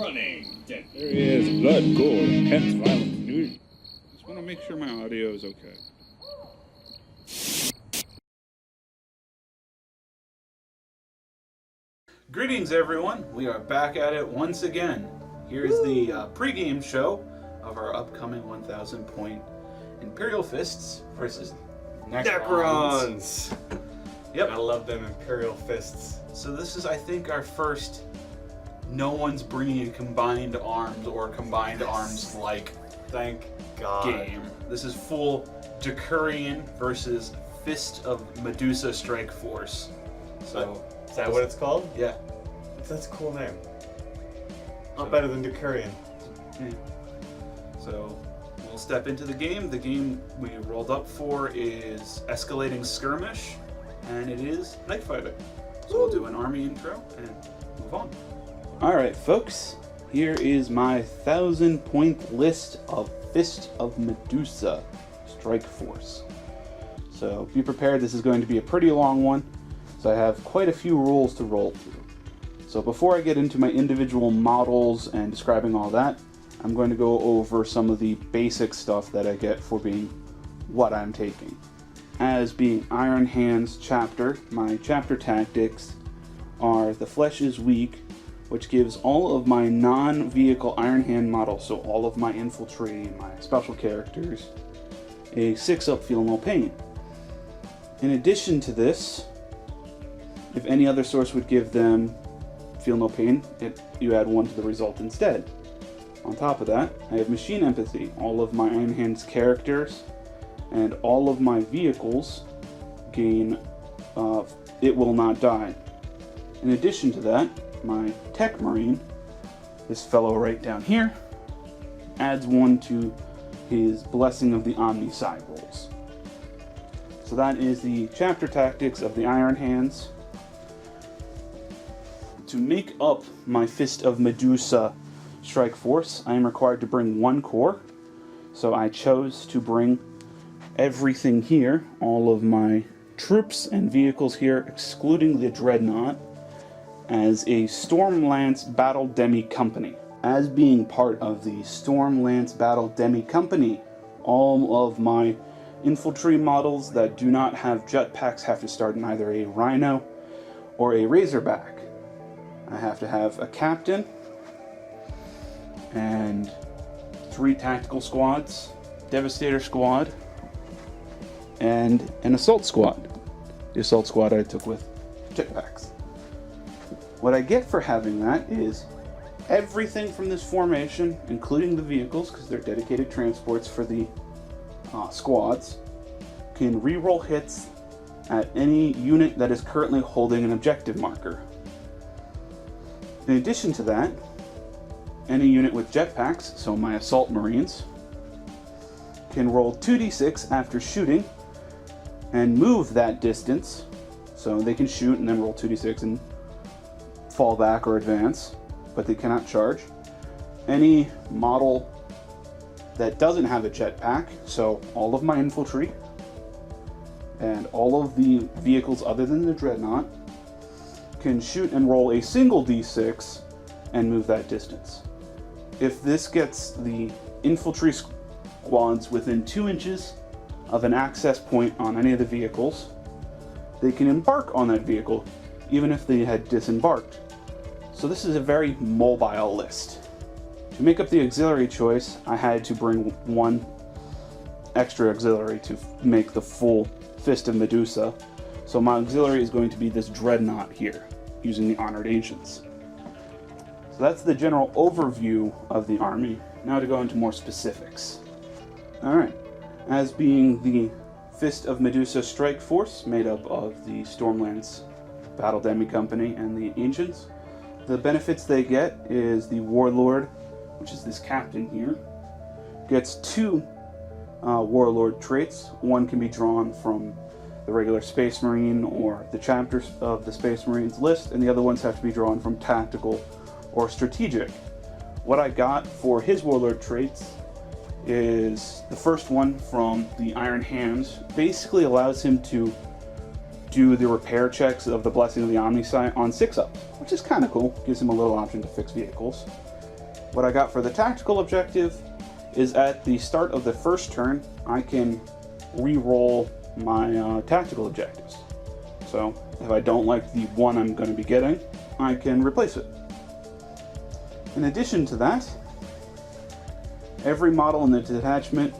running. There is blood, gore, intense violence, nudity. Just want to make sure my audio is okay. Greetings, everyone. We are back at it once again. Here is the pre-game show of our upcoming 1,000 point Imperial Fists versus Necrons. Yep. I love them Imperial Fists. So this is, I think, our first no one's bringing in combined arms or combined arms-like Thank God. game. This is full Decurion versus Fist of Medusa Strike Force. So Is that what it's called? yeah. That's a cool name. Not better than Decurion. So we'll step into the game. The game we rolled up for is Escalating Skirmish, and it is Night Fighting. So we'll do an army intro and move on. Alright folks, here is my 1,000-point list of Fist of Medusa Strike Force. So be prepared, this is going to be a pretty long one, so I have quite a few rules to roll through. So before I get into my individual models and describing all that, I'm going to go over some of the basic stuff that I get for being what I'm taking. As being Iron Hands chapter, my chapter tactics are the Flesh is Weak, which gives all of my non-vehicle Iron Hand models, so all of my infantry, my special characters, a 6-up Feel No Pain. In addition to this, if any other source would give them Feel No Pain, you add 1 to the result instead. On top of that, I have Machine Empathy. All of my Iron Hands characters and all of my vehicles gain It Will Not Die. In addition to that, my Tech Marine, this fellow right down here, adds 1 to his Blessing of the Omni-Side rolls. So that is the chapter tactics of the Iron Hands. To make up my Fist of Medusa Strike Force, I am required to bring 1 core. So I chose to bring everything here, all of my troops and vehicles here, excluding the Dreadnought, as a Stormlance Battle Demi Company. As being part of the Stormlance Battle Demi Company, all of my infantry models that do not have jetpacks have to start in either a Rhino or a Razorback. I have to have a captain and 3 tactical squads, Devastator squad, and an assault squad. The assault squad I took with jetpacks. What I get for having that is everything from this formation, including the vehicles, because they're dedicated transports for the squads, can reroll hits at any unit that is currently holding an objective marker. In addition to that, any unit with jetpacks, so my Assault Marines, can roll 2d6 after shooting and move that distance, so they can shoot and then roll 2d6 and fall back or advance, but they cannot charge. Any model that doesn't have a jetpack, so all of my infantry and all of the vehicles other than the Dreadnought, can shoot and roll a single d6 and move that distance. If this gets the infantry squads within 2 inches of an access point on any of the vehicles, they can embark on that vehicle even if they had disembarked. So this is a very mobile list. To make up the auxiliary choice, I had to bring 1 extra auxiliary to make the full Fist of Medusa. So my auxiliary is going to be this Dreadnought here, using the Honored Ancients. So that's the general overview of the army. Now to go into more specifics. Alright, as being the Fist of Medusa Strike Force, made up of the Stormlance Battle Demi Company and the Ancients, the benefits they get is the Warlord, which is this captain here, gets 2 Warlord traits. 1 can be drawn from the regular Space Marine or the chapters of the Space Marines list, and the other ones have to be drawn from tactical or strategic. What I got for his Warlord traits is the first one from the Iron Hands. Basically allows him to do the repair checks of the Blessing of the Omni-Side on 6-ups, which is kind of cool. Gives him a little option to fix vehicles. What I got for the tactical objective is at the start of the first turn, I can re-roll my tactical objectives. So if I don't like the one I'm going to be getting, I can replace it. In addition to that, every model in the detachment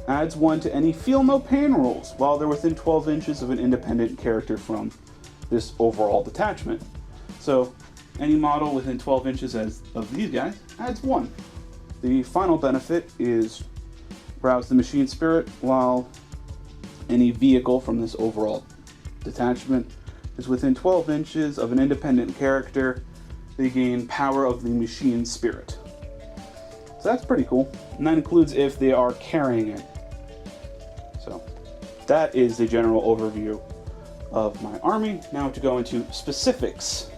adds 1 to any feel no pain rules while they're within 12 inches of an independent character from this overall detachment. So any model within 12 inches of these guys adds 1. The final benefit is browse the machine spirit while any vehicle from this overall detachment is within 12 inches of an independent character. They gain power of the machine spirit. So that's pretty cool. And that includes if they are carrying it. So that is the general overview of my army. Now to go into specifics.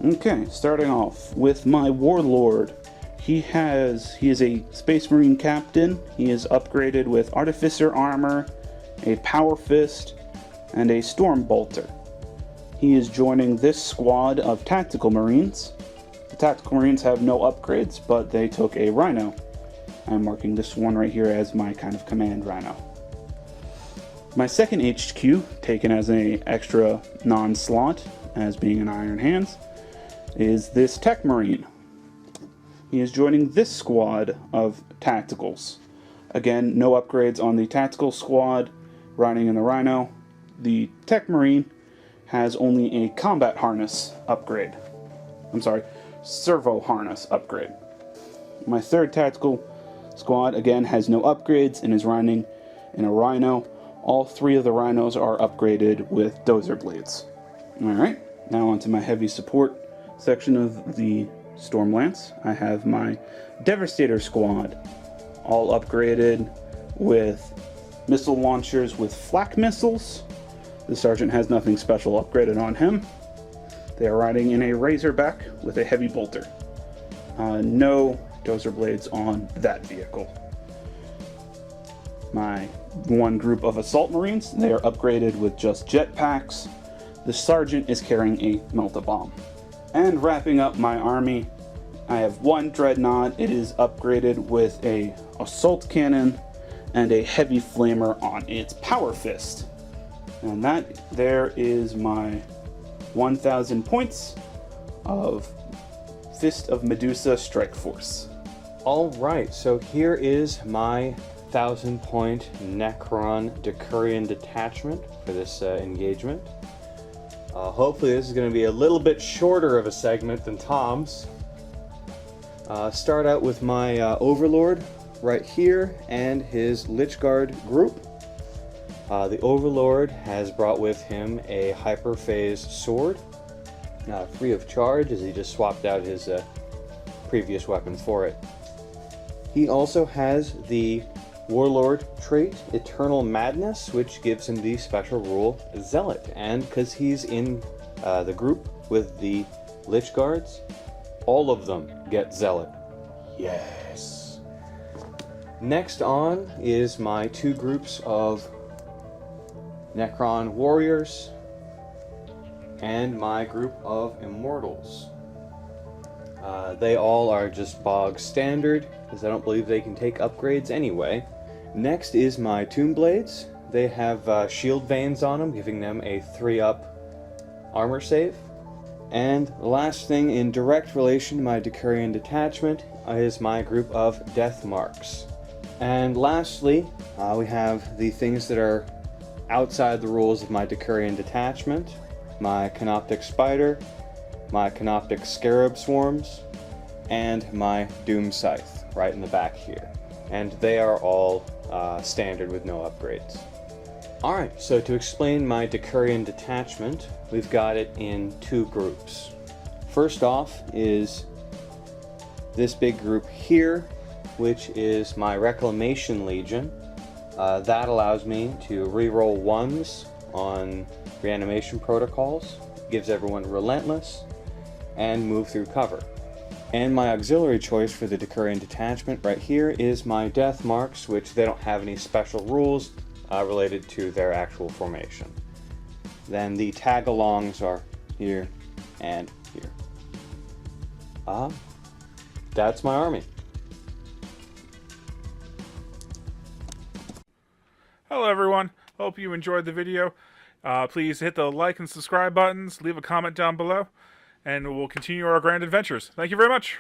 Okay, starting off with my warlord. He is a Space Marine captain. He is upgraded with Artificer armor, a Power Fist, and a Storm Bolter. He is joining this squad of Tactical Marines. The Tactical Marines have no upgrades, but they took a Rhino. I'm marking this one right here as my kind of command Rhino. My second HQ, taken as an extra non-slot, as being an Iron Hands, is this Tech Marine. He is joining this squad of Tacticals. Again, no upgrades on the Tactical squad, riding in the Rhino. The Tech Marine has only a combat harness upgrade. I'm sorry, servo harness upgrade. My third Tactical squad, again, has no upgrades and is riding in a Rhino. All 3 of the Rhinos are upgraded with Dozer Blades. Alright, now onto my heavy support section of the Stormlance. I have my Devastator squad, all upgraded with missile launchers with flak missiles. The Sergeant has nothing special upgraded on him. They are riding in a Razorback with a heavy bolter. No Dozer Blades on that vehicle. My one group of Assault Marines, they are upgraded with just jetpacks. The Sergeant is carrying a Melt-A-Bomb. And wrapping up my army, I have one Dreadnought. It is upgraded with a Assault Cannon and a Heavy Flamer on its Power Fist. And that there is my 1,000 points of Fist of Medusa Strike Force. Alright, so here is my 1,000-point Necron Decurion detachment for this engagement. Hopefully this is going to be a little bit shorter of a segment than Tom's. Start out with my Overlord right here and his Lichguard group. The Overlord has brought with him a Hyperphase sword, free of charge as he just swapped out his previous weapon for it. He also has the Warlord trait, Eternal Madness, which gives him the special rule Zealot. And because he's in the group with the Lich Guards, all of them get Zealot. Yes! Next on is my 2 groups of Necron Warriors and my group of Immortals. They all are just bog standard, because I don't believe they can take upgrades anyway. Next is my Tomb Blades. They have shield veins on them, giving them a 3-up armor save. And the last thing in direct relation to my Decurion detachment is my group of Death Marks. And lastly, we have the things that are outside the rules of my Decurion detachment. My Canoptic Spider, my Canoptic Scarab Swarms, and my Doom Scythe, right in the back here. And they are all standard with no upgrades. Alright, so to explain my Decurion detachment, we've got it in 2 groups. First off is this big group here, which is my Reclamation Legion. That allows me to reroll 1s on reanimation protocols, gives everyone Relentless, and move through cover. And my auxiliary choice for the Decurion detachment right here is my Death Marks, which they don't have any special rules related to their actual formation. Then the tag-alongs are here and here. that's my army. Hello everyone, hope you enjoyed the video. Please hit the like and subscribe buttons, leave a comment down below, and we'll continue our grand adventures. Thank you very much.